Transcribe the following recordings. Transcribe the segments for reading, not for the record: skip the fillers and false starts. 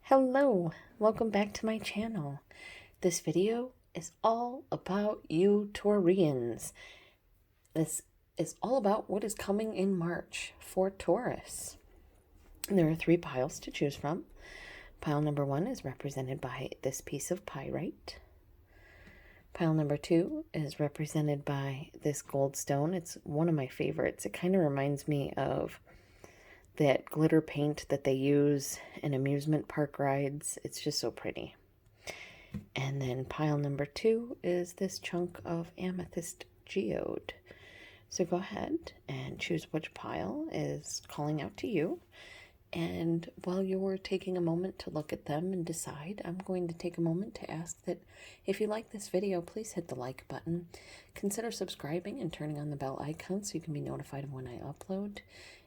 Hello, welcome back to my channel. This video is all about you Taurians. This is all about what is coming in March for Taurus. And there are 3 piles to choose from. Pile number 1 is represented by this piece of pyrite. Pile number 2 is represented by this gold stone. It's one of my favorites. It kind of reminds me of that glitter paint that they use in amusement park rides. It's just so pretty. And then pile number 2 is this chunk of amethyst geode. So go ahead and choose which pile is calling out to you. And while you're taking a moment to look at them and decide, I'm going to take a moment to ask that if you like this video, please hit the like button. Consider subscribing and turning on the bell icon so you can be notified of when I upload.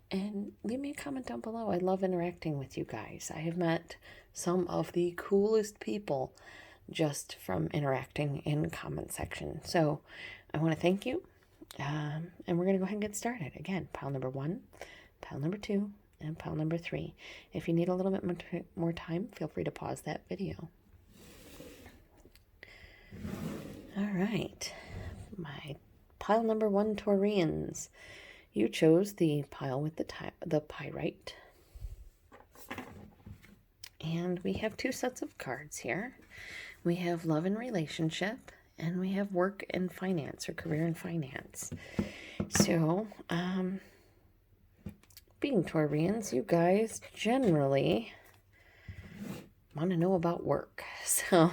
And leave me a comment down below. I love interacting with you guys. I have met some of the coolest people just from interacting in the comment section. So I want to thank you. And we're going to go ahead and get started. Again, pile number 1, pile number 2, and pile number 3. If you need a little bit more time, feel free to pause that video. All right. My pile number 1 Taurians. You chose the pile with the pyrite. And we have 2 sets of cards here. We have love and relationship, and we have work and finance, or career and finance. So, being Taurians, you guys generally want to know about work. So,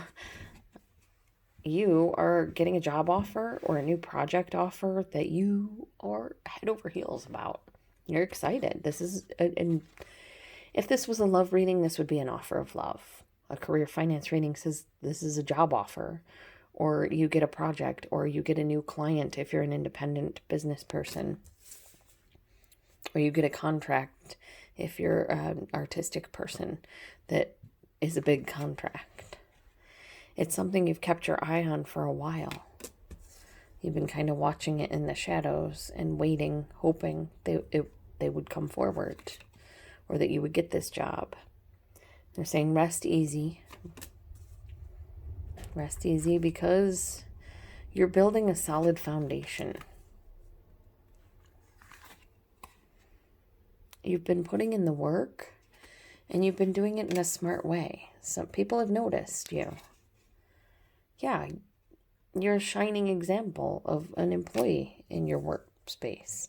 you are getting a job offer or a new project offer that you are head over heels about. You're excited. This is, if this was a love reading, this would be an offer of love. A career finance reading says this is a job offer, or you get a project, or you get a new client if you're an independent business person, or you get a contract if you're an artistic person that is a big contract. It's something you've kept your eye on for a while. You've been kind of watching it in the shadows and waiting, hoping they would come forward or that you would get this job. They're saying rest easy. Rest easy because you're building a solid foundation. You've been putting in the work and you've been doing it in a smart way. Some people have noticed you. Yeah, you're a shining example of an employee in your workspace.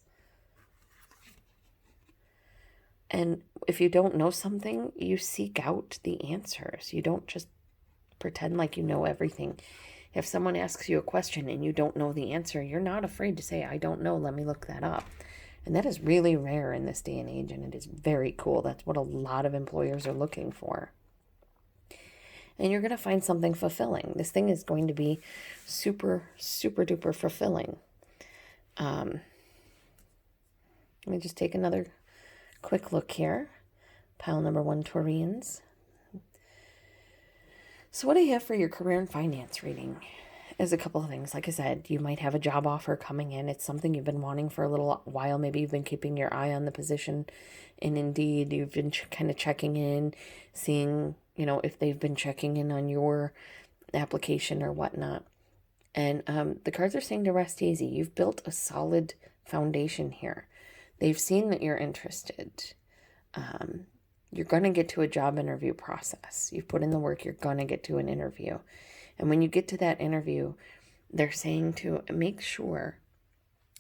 And if you don't know something, you seek out the answers. You don't just pretend like you know everything. If someone asks you a question and you don't know the answer, you're not afraid to say, I don't know, let me look that up. And that is really rare in this day and age, and it is very cool. That's what a lot of employers are looking for. And you're going to find something fulfilling. This thing is going to be super, super duper fulfilling. Let me just take another quick look here. Pile number 1, Taurians. So what I have for your career and finance reading is a couple of things. Like I said, you might have a job offer coming in. It's something you've been wanting for a little while. Maybe you've been keeping your eye on the position. And Indeed, you've been kind of checking in, seeing, if they've been checking in on your application or whatnot. And the cards are saying to rest easy. You've built a solid foundation here. They've seen that you're interested. You're going to get to a job interview process. You've put in the work. You're going to get to an interview. And when you get to that interview, they're saying to make sure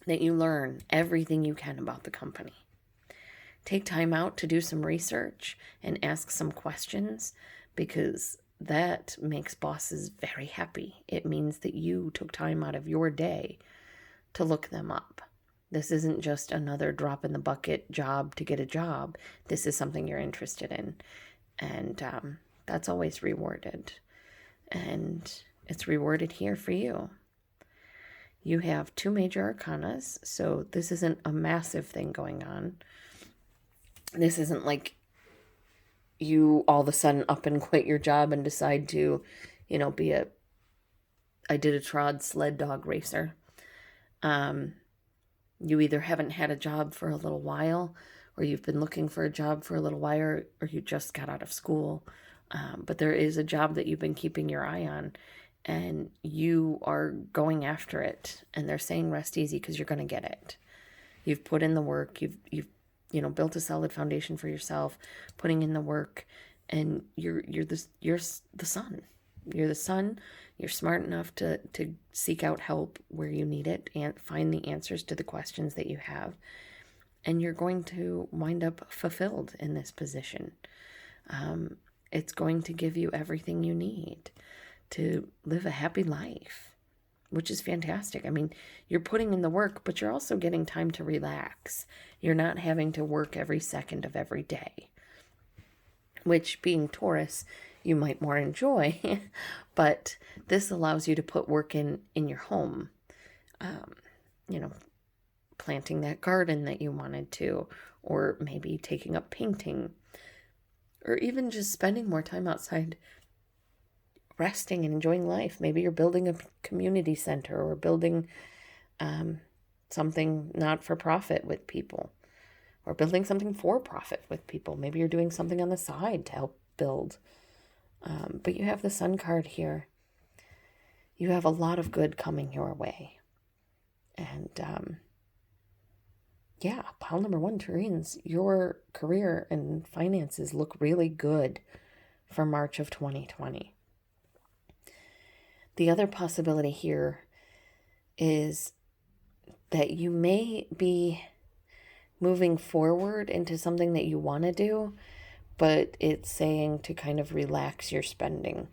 that you learn everything you can about the company. Take time out to do some research and ask some questions, because that makes bosses very happy. It means that you took time out of your day to look them up. This isn't just another drop in the bucket job to get a job. This is something you're interested in. And that's always rewarded. And it's rewarded here for you. You have 2 major arcanas, so this isn't a massive thing going on. This isn't like you all of a sudden up and quit your job and decide to, be I did a trod sled dog racer. You either haven't had a job for a little while, or you've been looking for a job for a little while, or you just got out of school. But there is a job that you've been keeping your eye on, and you are going after it. And they're saying rest easy because you're going to get it. You've put in the work. You've built a solid foundation for yourself, putting in the work, and you're the son. You're the son. You're smart enough to seek out help where you need it and find the answers to the questions that you have. And you're going to wind up fulfilled in this position. It's going to give you everything you need to live a happy life, which is fantastic. I mean, you're putting in the work, but you're also getting time to relax. You're not having to work every second of every day, which, being Taurus, you might more enjoy, but this allows you to put work in your home. Planting that garden that you wanted to, or maybe taking up painting, or even just spending more time outside resting and enjoying life. Maybe you're building a community center or building something not for profit with people, or building something for profit with people. Maybe you're doing something on the side to help build. But you have the Sun card here. You have a lot of good coming your way. And pile number 1, Taurines, your career and finances look really good for March of 2020. The other possibility here is that you may be moving forward into something that you want to do, but it's saying to kind of relax your spending.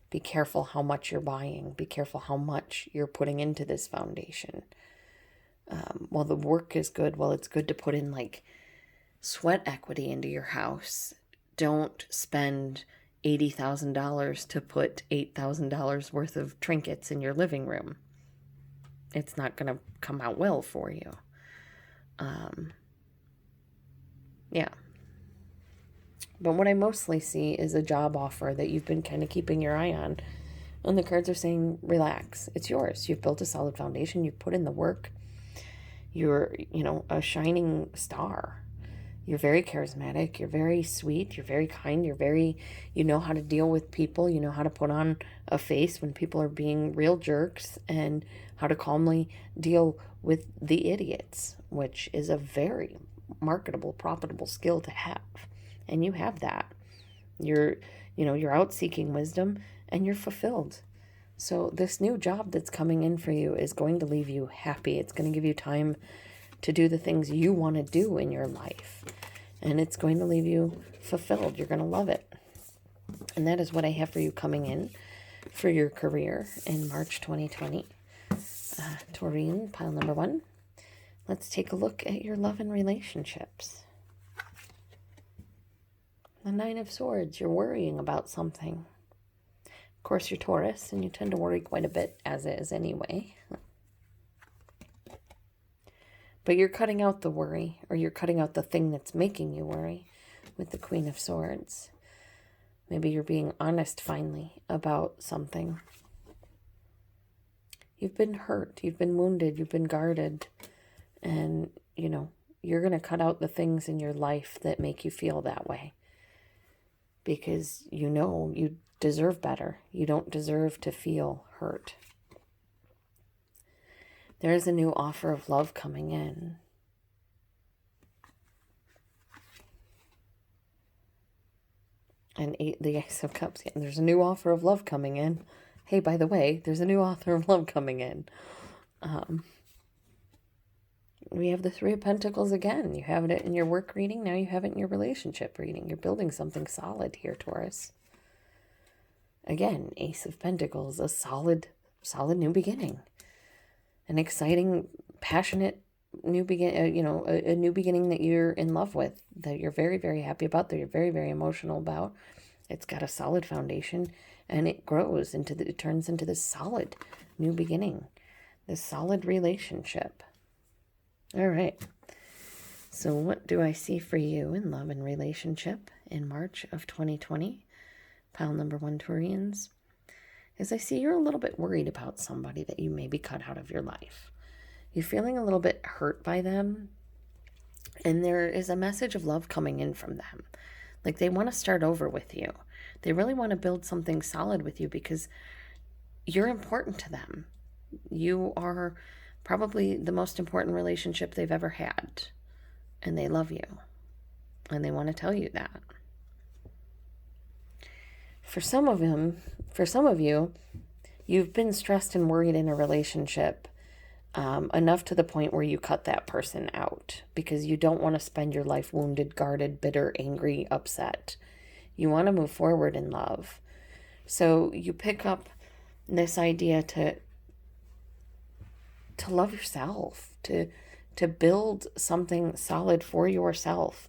Be careful how much you're buying. Be careful how much you're putting into this foundation. While the work is good, while it's good to put in like sweat equity into your house, don't spend $80,000 to put $8,000 worth of trinkets in your living room. It's not going to come out well for you. But what I mostly see is a job offer that you've been kind of keeping your eye on. And the cards are saying, relax. It's yours. You've built a solid foundation. You've put in the work. You're, a shining star. You're very charismatic. You're very sweet. You're very kind. You know how to deal with people. You know how to put on a face when people are being real jerks, and how to calmly deal with the idiots, which is a very marketable, profitable skill to have. And you have that. You're out seeking wisdom, and you're fulfilled. So this new job that's coming in for you is going to leave you happy. It's going to give you time to do the things you want to do in your life. And it's going to leave you fulfilled. You're going to love it. And that is what I have for you coming in for your career in March 2020. Taurine, pile number 1. Let's take a look at your love and relationships. The 9 of Swords. You're worrying about something. Of course, you're Taurus, and you tend to worry quite a bit as is anyway. But you're cutting out the worry, or you're cutting out the thing that's making you worry with the Queen of Swords. Maybe you're being honest finally about something. You've been hurt, you've been wounded, you've been guarded, and, you're going to cut out the things in your life that make you feel that way. Because you deserve better. You don't deserve to feel hurt. There is a new offer of love coming in. And the Ace of Cups. Yeah, there's a new offer of love coming in. Hey, by the way, there's a new offer of love coming in. We have the 3 of Pentacles again. You have it in your work reading. Now you have it in your relationship reading. You're building something solid here, Taurus. Again, Ace of Pentacles, a solid new beginning. An exciting, passionate new beginning, a new beginning that you're in love with, that you're very, very happy about, that you're very, very emotional about. It's got a solid foundation, and it grows it turns into this solid new beginning, this solid relationship. All right. So what do I see for you in love and relationship in March of 2020? Pile number 1, Taurians. As I see, you're a little bit worried about somebody that you maybe cut out of your life. You're feeling a little bit hurt by them, and there is a message of love coming in from them. Like they want to start over with you. They really want to build something solid with you because you're important to them. You are probably the most important relationship they've ever had. And they love you. And they want to tell you that. For some of you, you've been stressed and worried in a relationship enough to the point where you cut that person out because you don't want to spend your life wounded, guarded, bitter, angry, upset. You want to move forward in love. So you pick up this idea to love yourself, to build something solid for yourself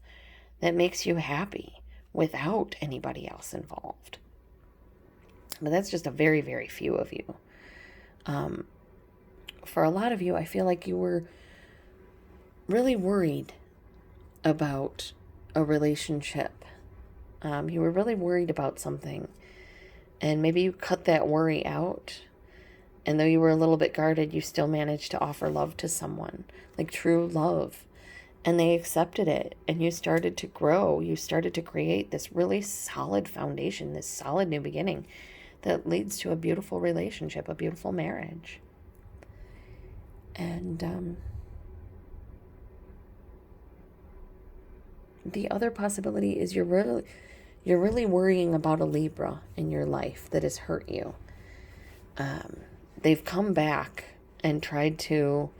that makes you happy without anybody else involved. But that's just a very, very few of you. For a lot of you, I feel like you were really worried about a relationship. You were really worried about something. And maybe you cut that worry out. And though you were a little bit guarded, you still managed to offer love to someone, like true love. And they accepted it. And you started to grow. You started to create this really solid foundation, this solid new beginning that leads to a beautiful relationship, a beautiful marriage. And the other possibility is you're really worrying about a Libra in your life that has hurt you. They've come back and tried to,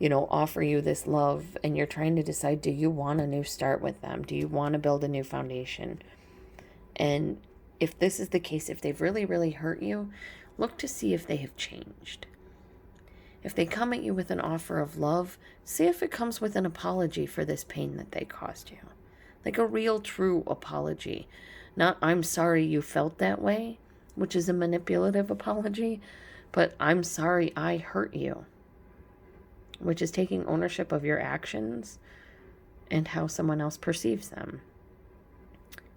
offer you this love, and you're trying to decide, do you want a new start with them? Do you want to build a new foundation? And if this is the case, if they've really, really hurt you, look to see if they have changed. If they come at you with an offer of love, see if it comes with an apology for this pain that they caused you. Like a real, true apology. Not, I'm sorry you felt that way, which is a manipulative apology, but I'm sorry I hurt you, which is taking ownership of your actions and how someone else perceives them.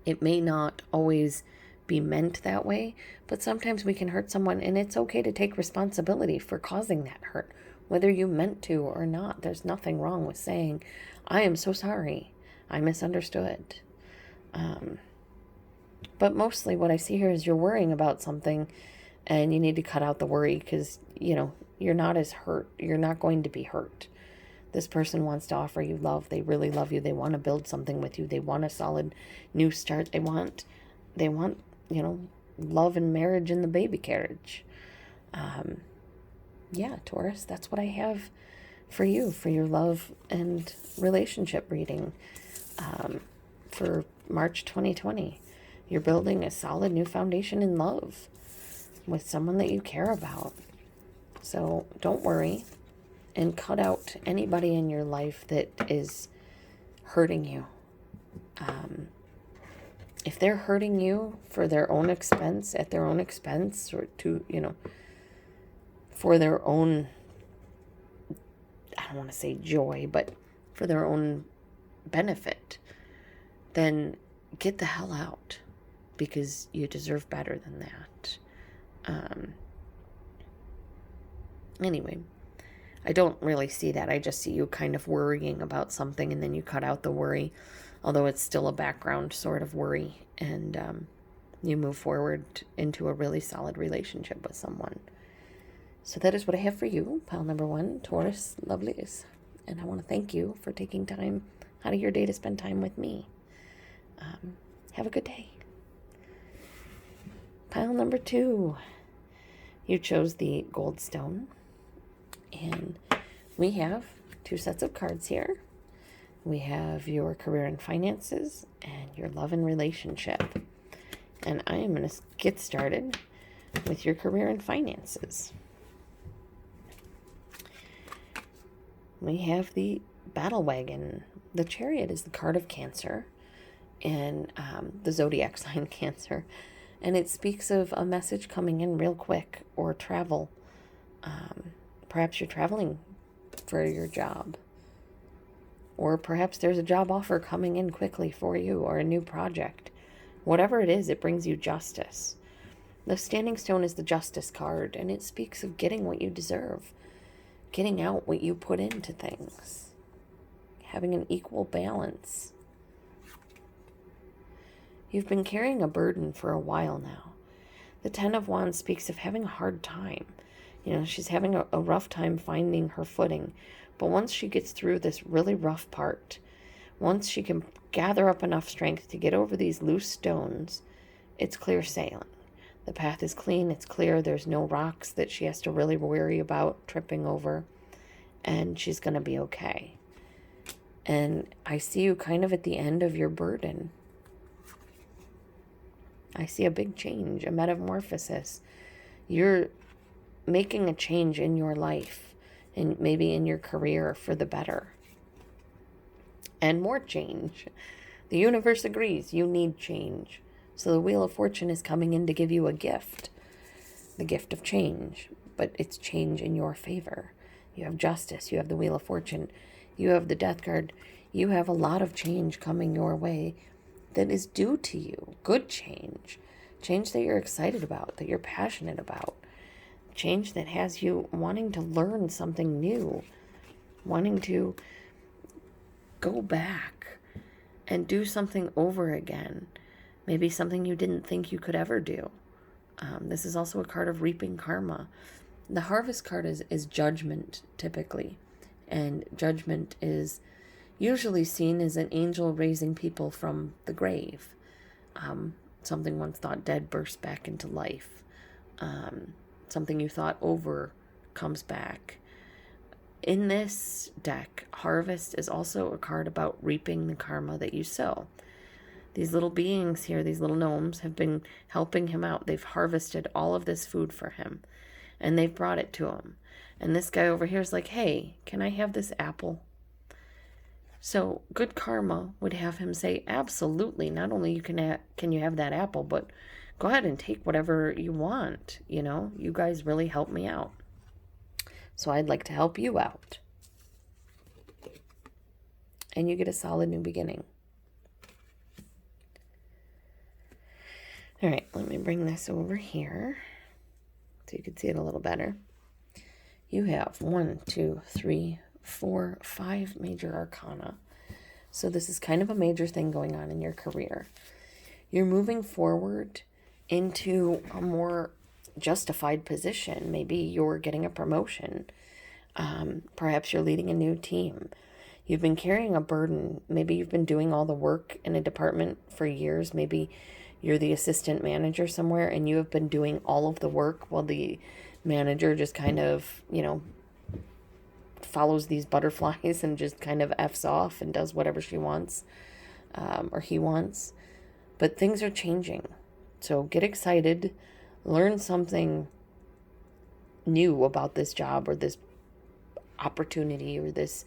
It may not always be meant that way, but sometimes we can hurt someone, and it's okay to take responsibility for causing that hurt, whether you meant to or not. There's nothing wrong with saying, I am so sorry, I misunderstood. But mostly what I see here is you're worrying about something, and you need to cut out the worry because, you're not as hurt. You're not going to be hurt. This person wants to offer you love. They really love you. They want to build something with you. They want a solid new start. They want, love and marriage in the baby carriage. Taurus, that's what I have for you, for your love and relationship reading for March 2020. You're building a solid new foundation in love with someone that you care about. So don't worry and cut out anybody in your life that is hurting you. If they're hurting you for their own expense, at their own expense, or for their own, I don't want to say joy, but for their own benefit, then get the hell out because you deserve better than that. Anyway, I don't really see that. I just see you kind of worrying about something, and then you cut out the worry, although it's still a background sort of worry, and you move forward into a really solid relationship with someone. So that is what I have for you, pile number 1, Taurus lovelies. And I want to thank you for taking time out of your day to spend time with me. Have a good day. Pile number 2, you chose the gold stone. And we have 2 sets of cards here. We have your career and finances and your love and relationship. And I am going to get started with your career and finances. We have the battle wagon. The chariot is the card of Cancer and the zodiac sign Cancer. And it speaks of a message coming in real quick or travel. Perhaps you're traveling for your job. Or perhaps there's a job offer coming in quickly for you or a new project. Whatever it is, it brings you justice. The standing stone is the justice card, and it speaks of getting what you deserve. Getting out what you put into things. Having an equal balance. You've been carrying a burden for a while now. The Ten of Wands speaks of having a hard time. She's having a rough time finding her footing. But once she gets through this really rough part, once she can gather up enough strength to get over these loose stones, it's clear sailing. The path is clean, it's clear, there's no rocks that she has to really worry about tripping over, and she's going to be okay. And I see you kind of at the end of your burden. I see a big change, a metamorphosis. You're making a change in your life, and maybe in your career for the better. And more change. The universe agrees you need change. So the Wheel of Fortune is coming in to give you a gift. The gift of change. But it's change in your favor. You have Justice. You have the Wheel of Fortune. You have the Death card. You have a lot of change coming your way that is due to you. Good change. Change that you're excited about, that you're passionate about. Change that has you wanting to learn something new. Wanting to go back and do something over again. Maybe something you didn't think you could ever do. This is also a card of reaping karma. The Harvest card is judgment, typically. And judgment is usually seen as an angel raising people from the grave. Something once thought dead bursts back into life. Something you thought over comes back. In this deck, Harvest is also a card about reaping the karma that you sow. These little beings here, these little gnomes, have been helping him out. They've harvested all of this food for him, and they've brought it to him. And this guy over here is like, hey, can I have this apple? So good karma would have him say, absolutely. Not only can you have that apple, but go ahead and take whatever you want. You guys really helped me out. So I'd like to help you out. And you get a solid new beginning. All right, let me bring this over here so you can see it a little better. You have 1, 2, 3, 4, 5 major arcana. So this is kind of a major thing going on in your career. You're moving forward into a more justified position. Maybe you're getting a promotion. Perhaps you're leading a new team. You've been carrying a burden. Maybe you've been doing all the work in a department for years. Maybe you're the assistant manager somewhere and you have been doing all of the work while the manager just kind of, follows these butterflies and just kind of F's off and does whatever she wants, or he wants. But things are changing. So get excited, learn something new about this job or this opportunity or this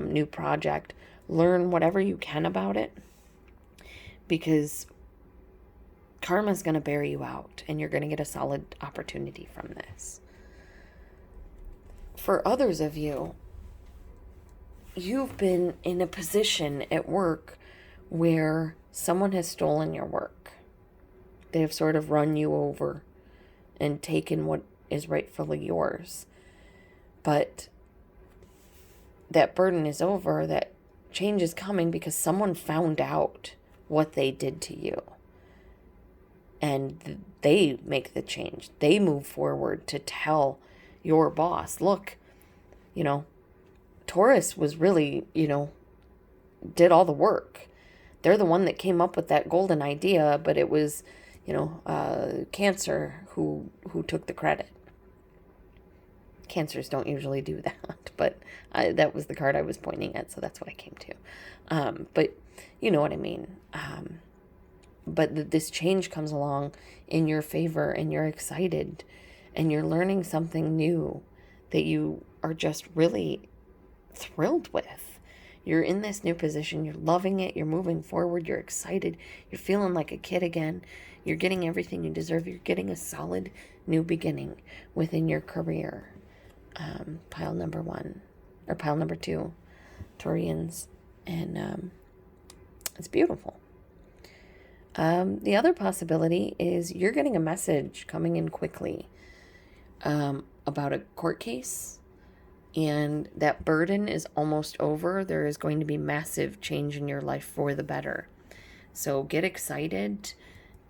new project. Learn whatever you can about it, because karma is going to bear you out and you're going to get a solid opportunity from this. For others of you, you've been in a position at work where someone has stolen your work. They have sort of run you over and taken what is rightfully yours. But that burden is over, that change is coming because someone found out what they did to you. And they make the change. They move forward to tell your boss, look, Taurus was really, did all the work. They're the one that came up with that golden idea, but it was, Cancer who took the credit. Cancers don't usually do that, but that was the card I was pointing at, so that's what I came to. But you know what I mean. But this change comes along in your favor, and you're excited, and you're learning something new that you are just really thrilled with. You're in this new position, you're loving it, you're moving forward, you're excited, you're feeling like a kid again, you're getting everything you deserve, you're getting a solid new beginning within your career. Pile number 2, Taurians, and it's beautiful. The other possibility is you're getting a message coming in quickly about a court case, and that burden is almost over. There is going to be massive change in your life for the better. So get excited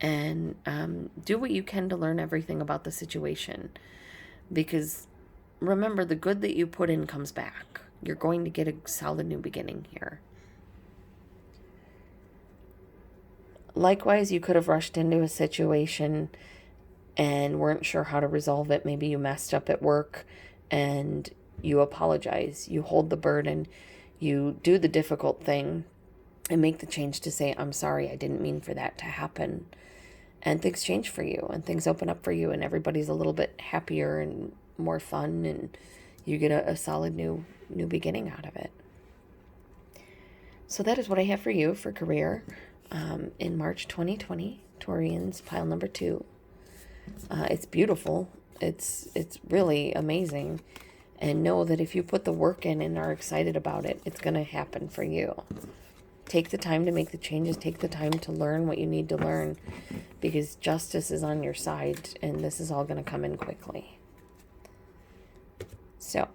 and do what you can to learn everything about the situation. Because remember, the good that you put in comes back. You're going to get a solid new beginning here. Likewise, you could have rushed into a situation and weren't sure how to resolve it. Maybe you messed up at work and you apologize. You hold the burden. You do the difficult thing and make the change to say, I'm sorry, I didn't mean for that to happen. And things change for you and things open up for you and everybody's a little bit happier and more fun and you get a solid new beginning out of it. So that is what I have for you for career in March 2020, Taurians, pile number 2. It's beautiful. It's really amazing. And know that if you put the work in and are excited about it, it's going to happen for you. Take the time to make the changes. Take the time to learn what you need to learn because justice is on your side and this is all going to come in quickly. So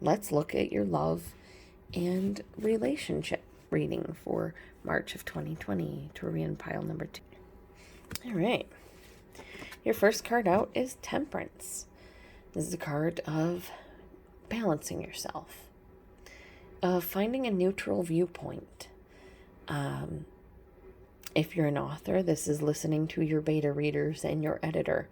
let's look at your love and relationship reading for March of 2020, Taurian pile number 2. All right. Your first card out is Temperance. This is a card of balancing yourself, of finding a neutral viewpoint. If you're an author, this is listening to your beta readers and your editor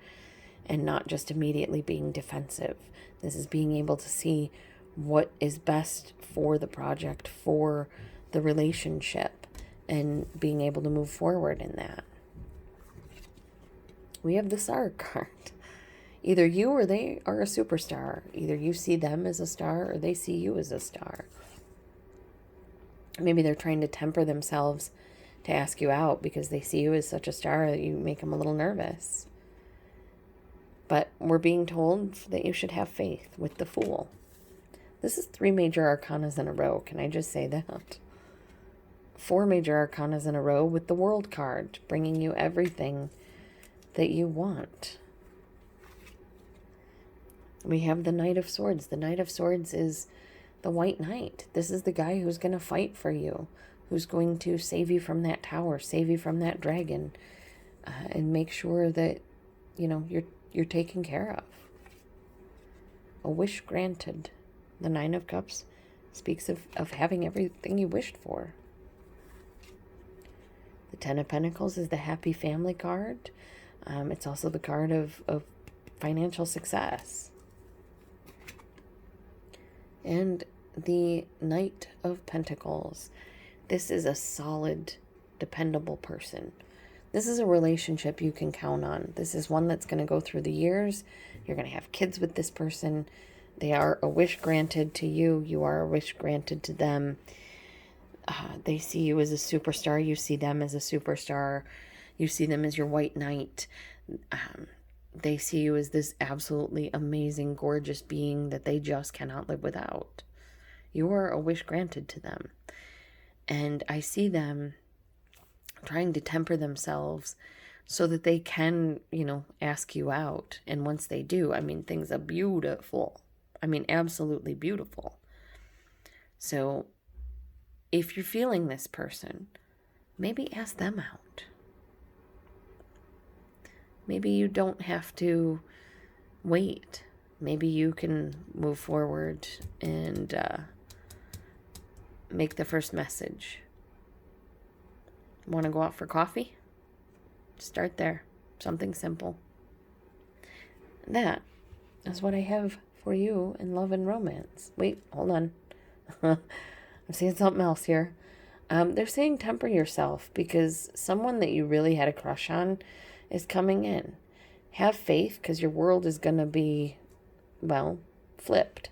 and not just immediately being defensive. This is being able to see what is best for the project, for the relationship, and being able to move forward in that. We have the Star card. Either you or they are a superstar. Either you see them as a star or they see you as a star. Maybe they're trying to temper themselves to ask you out because they see you as such a star that you make them a little nervous. But we're being told that you should have faith with the Fool. This is 3 major arcanas in a row. Can I just say that? 4 major arcanas in a row with the World card, bringing you everything that you want. We have the Knight of Swords. The Knight of Swords is the White Knight. This is the guy who's going to fight for you, who's going to save you from that tower, save you from that dragon, and make sure that, you're taken care of. A wish granted. The 9 of Cups speaks of having everything you wished for. The 10 of Pentacles is the Happy Family card. It's also the card of financial success. And the Knight of Pentacles. This is a solid, dependable person. This is a relationship you can count on. This is one that's going to go through the years. You're going to have kids with this person. They are a wish granted to you. You are a wish granted to them. They see you as a superstar. You see them as a superstar. You see them as your White Knight. They see you as this absolutely amazing, gorgeous being that they just cannot live without. You are a wish granted to them. And I see them trying to temper themselves so that they can, ask you out. And once they do, things are beautiful. Absolutely beautiful. So if you're feeling this person, maybe ask them out. Maybe you don't have to wait. Maybe you can move forward and make the first message. Want to go out for coffee? Start there. Something simple. That is what I have for you in love and romance. Wait, hold on. I'm seeing something else here. They're saying temper yourself because someone that you really had a crush on is coming in. Have faith because your world is going to be, flipped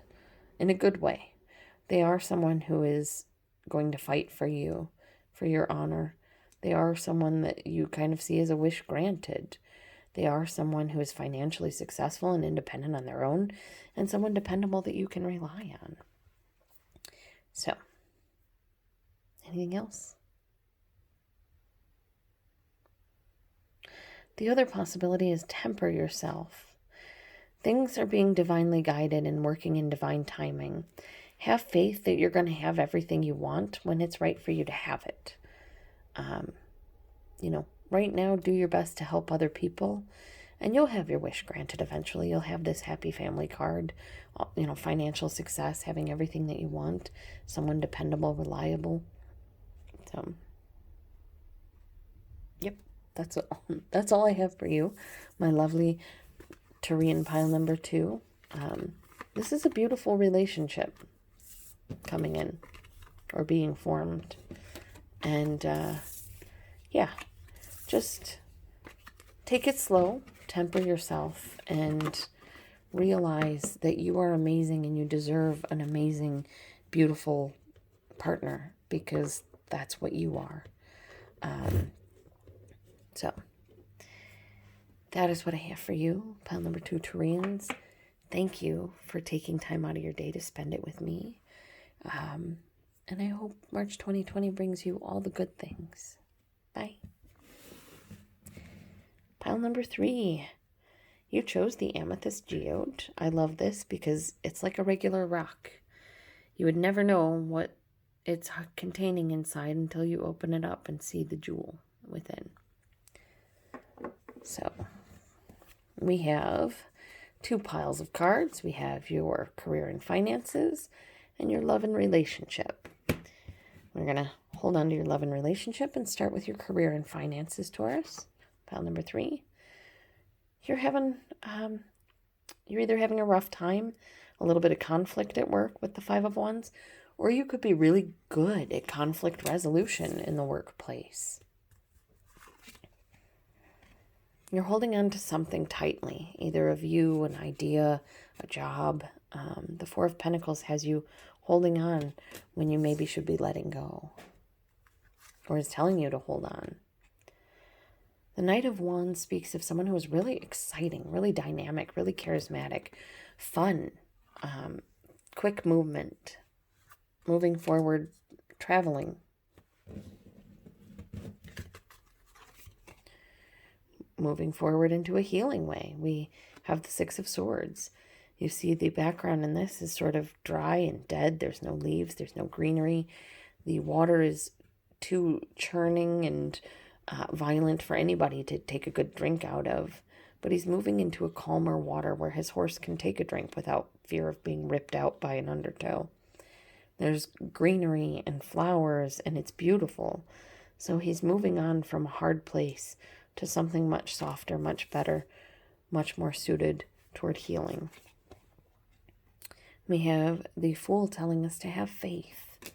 in a good way. They are someone who is going to fight for you, for your honor. They are someone that you kind of see as a wish granted. They are someone who is financially successful and independent on their own, and someone dependable that you can rely on. So, anything else? The other possibility is temper yourself. Things are being divinely guided and working in divine timing. Have faith that you're going to have everything you want when it's right for you to have it. Right now, do your best to help other people, and you'll have your wish granted eventually. You'll have this happy family card, financial success, having everything that you want, someone dependable, reliable. So, yep, that's all I have for you, my lovely Taurian pile number 2. This is a beautiful relationship coming in or being formed. And, just take it slow, temper yourself, and realize that you are amazing and you deserve an amazing, beautiful partner, because that's what you are. So that is what I have for you, pile number 2 Taurians. Thank you for taking time out of your day to spend it with me. And I hope March 2020 brings you all the good things. Bye. Pile number 3. You chose the amethyst geode. I love this because it's like a regular rock. You would never know what it's containing inside until you open it up and see the jewel within. So, we have 2 piles of cards. We have your career and finances and your love and relationship. We're going to hold on to your love and relationship and start with your career and finances, Taurus. Pile number 3. You're either having a rough time, a little bit of conflict at work with the 5 of Wands, or you could be really good at conflict resolution in the workplace. You're holding on to something tightly, either a view, an idea, a job. The 4 of Pentacles has you holding on when you maybe should be letting go, or is telling you to hold on. The Knight of Wands speaks of someone who is really exciting, really dynamic, really charismatic, fun, quick movement, moving forward, traveling. Moving forward into a healing way. We have the 6 of Swords. You see the background in this is sort of dry and dead. There's no leaves. There's no greenery. The water is too churning and violent for anybody to take a good drink out of. But he's moving into a calmer water where his horse can take a drink without fear of being ripped out by an undertow. There's greenery and flowers, and it's beautiful. So he's moving on from a hard place to something much softer, much better, much more suited toward healing. We have the Fool telling us to have faith.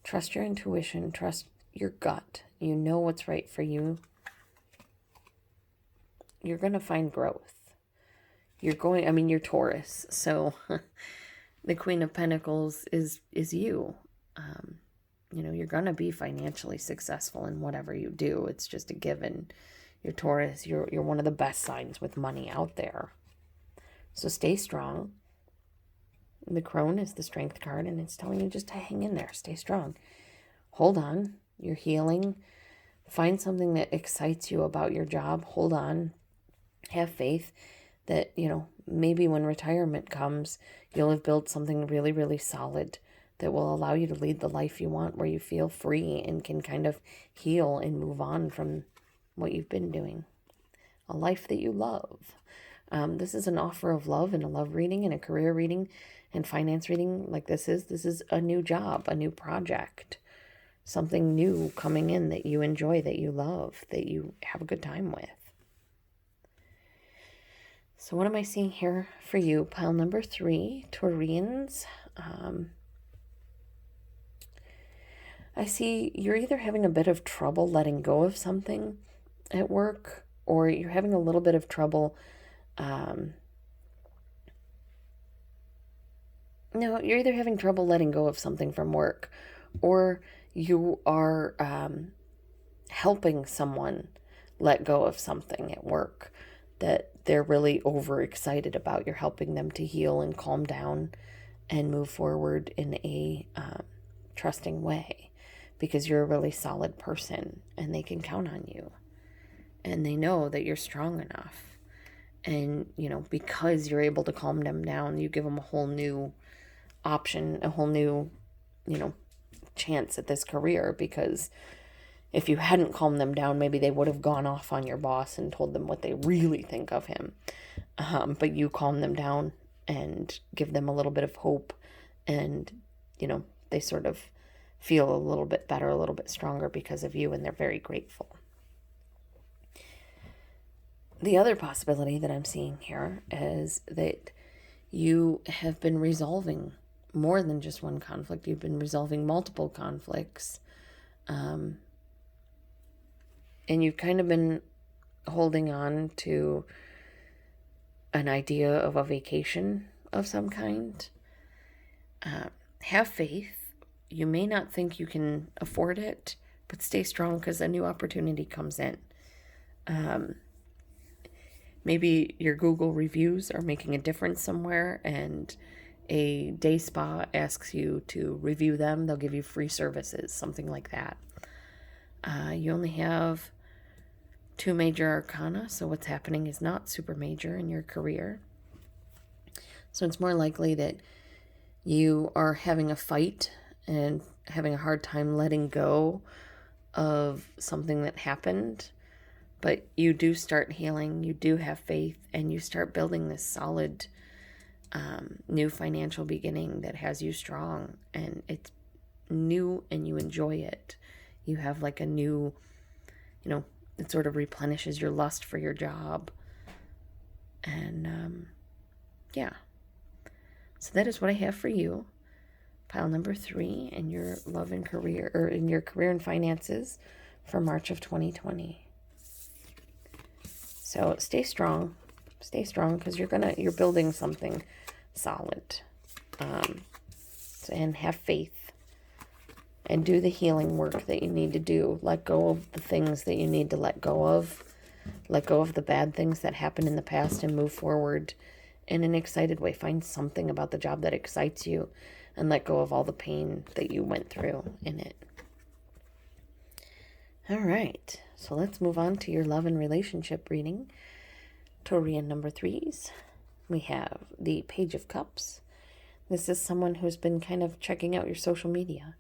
Trust your intuition, trust your gut. You know what's right for you. You're going to find growth. You're Taurus, so the Queen of Pentacles is you. You're going to be financially successful in whatever you do. It's just a given. You're Taurus. You're one of the best signs with money out there. So stay strong. The Crone is the Strength card, and it's telling you just to hang in there. Stay strong. Hold on. You're healing. Find something that excites you about your job. Hold on. Have faith that, maybe when retirement comes, you'll have built something really, really solid that will allow you to lead the life you want, where you feel free and can kind of heal and move on from what you've been doing. A life that you love. This is an offer of love and a love reading and a career reading and finance reading like this is. This is a new job, a new project, something new coming in that you enjoy, that you love, that you have a good time with. So what am I seeing here for you? Pile number 3, Taurians. I see you're either having a bit of trouble letting go of something at work, or you're having a little bit of trouble. No, you're either having trouble letting go of something from work, or you are helping someone let go of something at work that they're really overexcited about. You're helping them to heal and calm down and move forward in a trusting way, because you're a really solid person and they can count on you. And they know that you're strong enough. And, because you're able to calm them down, you give them a whole new option, a whole new, chance at this career, because if you hadn't calmed them down, maybe they would have gone off on your boss and told them what they really think of him. But you calm them down and give them a little bit of hope, and, they sort of feel a little bit better, a little bit stronger because of you, and they're very grateful. The other possibility that I'm seeing here is that you have been resolving more than just one conflict. You've been resolving multiple conflicts. And you've kind of been holding on to an idea of a vacation of some kind. Have faith. You may not think you can afford it, but stay strong because a new opportunity comes in. Maybe your Google reviews are making a difference somewhere, and a day spa asks you to review them. They'll give you free services, something like that. You only have 2 major arcana, so what's happening is not super major in your career. So it's more likely that you are having a fight and having a hard time letting go of something that happened, but you do start healing, you do have faith, and you start building this solid new financial beginning that has you strong, and it's new and you enjoy it. You have like a new, it sort of replenishes your lust for your job. And yeah. So that is what I have for you. Pile number 3 in your love and career, or in your career and finances for March of 2020. So stay strong because you're building something solid. And have faith and do the healing work that you need to do. Let go of the things that you need to let go of. Let go of the bad things that happened in the past and move forward in an excited way. Find something about the job that excites you and let go of all the pain that you went through in it. All right, so let's move on to your love and relationship reading. Taurian number 3s. We have the Page of Cups. This is someone who's been kind of checking out your social media.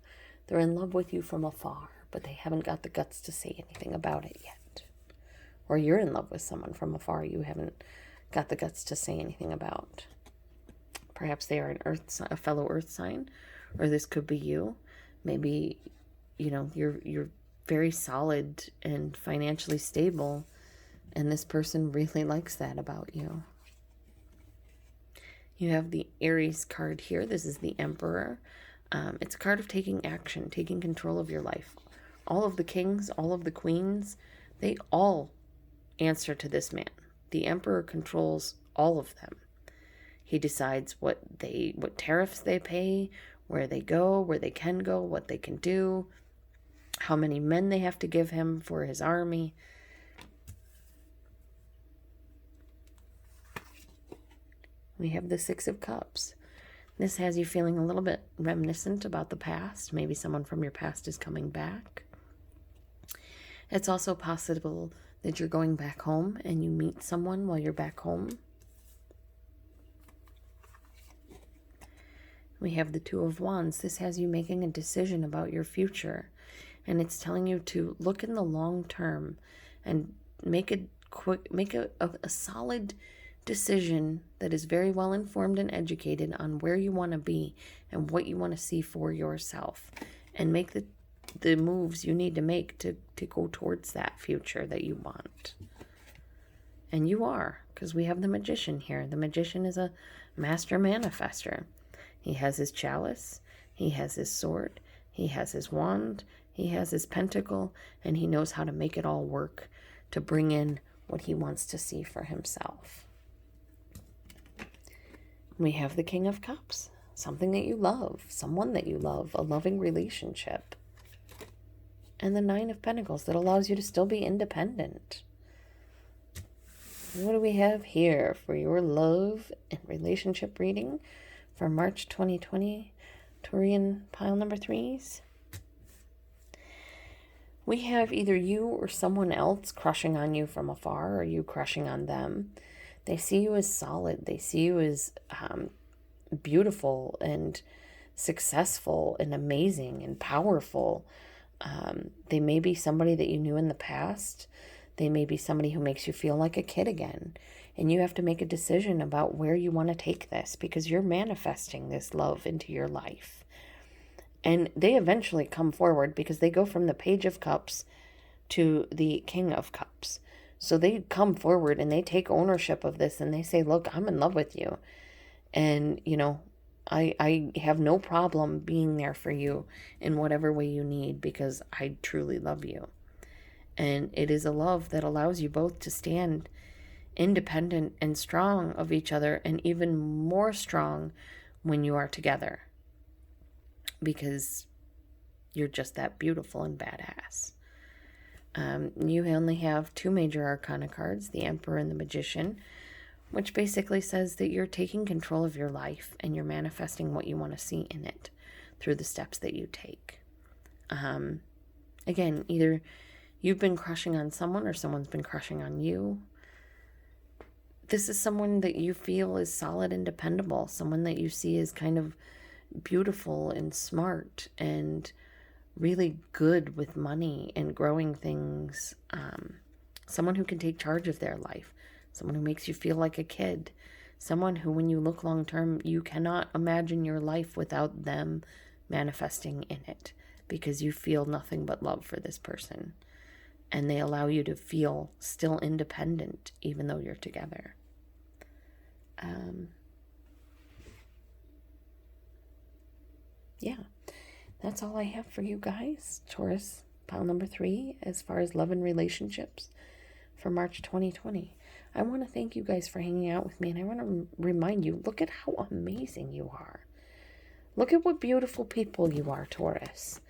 They're in love with you from afar, but they haven't got the guts to say anything about it yet. Or you're in love with someone from afar you haven't got the guts to say anything about. Perhaps they are a fellow earth sign, or this could be you. Maybe, you're very solid and financially stable, and this person really likes that about you. You have the Aries card here. This is the Emperor. It's a card of taking action, taking control of your life. All of the kings, all of the queens, they all answer to this man. The Emperor controls all of them. He decides what tariffs they pay, where they go, where they can go, what they can do, how many men they have to give him for his army. We have the Six of Cups. This has you feeling a little bit reminiscent about the past. Maybe someone from your past is coming back. It's also possible that you're going back home and you meet someone while you're back home. We have the Two of Wands. This has you making a decision about your future. And it's telling you to look in the long term and make a solid decision that is very well informed and educated on where you want to be and what you want to see for yourself, and make the moves you need to make to go towards that future that you want. And you are, because we have the Magician here. The Magician is a master manifester. He has his chalice, he has his sword, he has his wand, he has his pentacle, and he knows how to make it all work to bring in what he wants to see for himself. We have the King of Cups, something that you love, someone that you love, a loving relationship. And the Nine of Pentacles that allows you to still be independent. What do we have here for your love and relationship reading for March 2020, Taurian pile number 3s? We have either you or someone else crushing on you from afar, or you crushing on them. They see you as solid. They see you as beautiful and successful and amazing and powerful. They may be somebody that you knew in the past. They may be somebody who makes you feel like a kid again. And you have to make a decision about where you want to take this, because you're manifesting this love into your life. And they eventually come forward, because they go from the Page of Cups to the King of Cups. So they come forward and they take ownership of this, and they say, look, I'm in love with you. And, you know, I have no problem being there for you in whatever way you need, because I truly love you. And it is a love that allows you both to stand independent and strong of each other, and even more strong when you are together, because you're just that beautiful and badass. You only have 2 major arcana cards, the Emperor and the Magician, which basically says that you're taking control of your life and you're manifesting what you want to see in it through the steps that you take. Again, either you've been crushing on someone or someone's been crushing on you. This is someone that you feel is solid and dependable, someone that you see as kind of beautiful and smart and really good with money and growing things. Someone who can take charge of their life, someone who makes you feel like a kid, someone who, when you look long term, you cannot imagine your life without them manifesting in it, because you feel nothing but love for this person. And they allow you to feel still independent, even though you're together. Yeah, that's all I have for you guys. Taurus, pile number 3, as far as love and relationships for March 2020. I want to thank you guys for hanging out with me, and I want to remind you, look at how amazing you are. Look at what beautiful people you are, Taurus.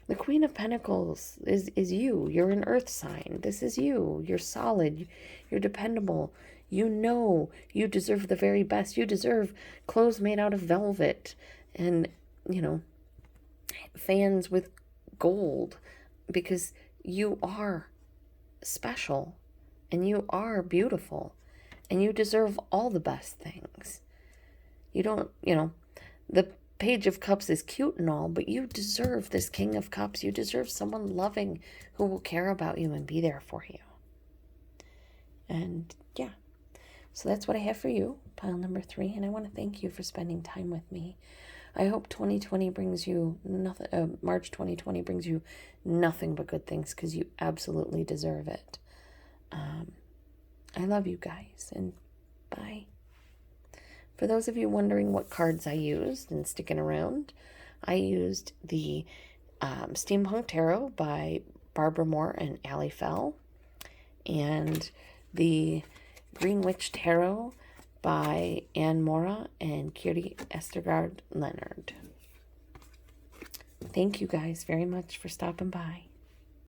The Queen of Pentacles is you. You're an earth sign. This is you. You're solid. You're dependable. You know you deserve the very best. You deserve clothes made out of velvet and, you know, fans with gold, because you are special and you are beautiful and you deserve all the best things. You don't, you know, the Page of Cups is cute and all, but you deserve this King of Cups. You deserve someone loving who will care about you and be there for you. And yeah, so that's what I have for you, pile number 3. And I want to thank you for spending time with me. I hope 2020 brings you nothing. March 2020 brings you nothing but good things, because you absolutely deserve it. I love you guys, and bye. For those of you wondering what cards I used and sticking around, I used the Steampunk Tarot by Barbara Moore and Allie Fell, and the Green Witch Tarot by Moura and Kiri, Østergaard, Leonard. Thank you guys very much for stopping by.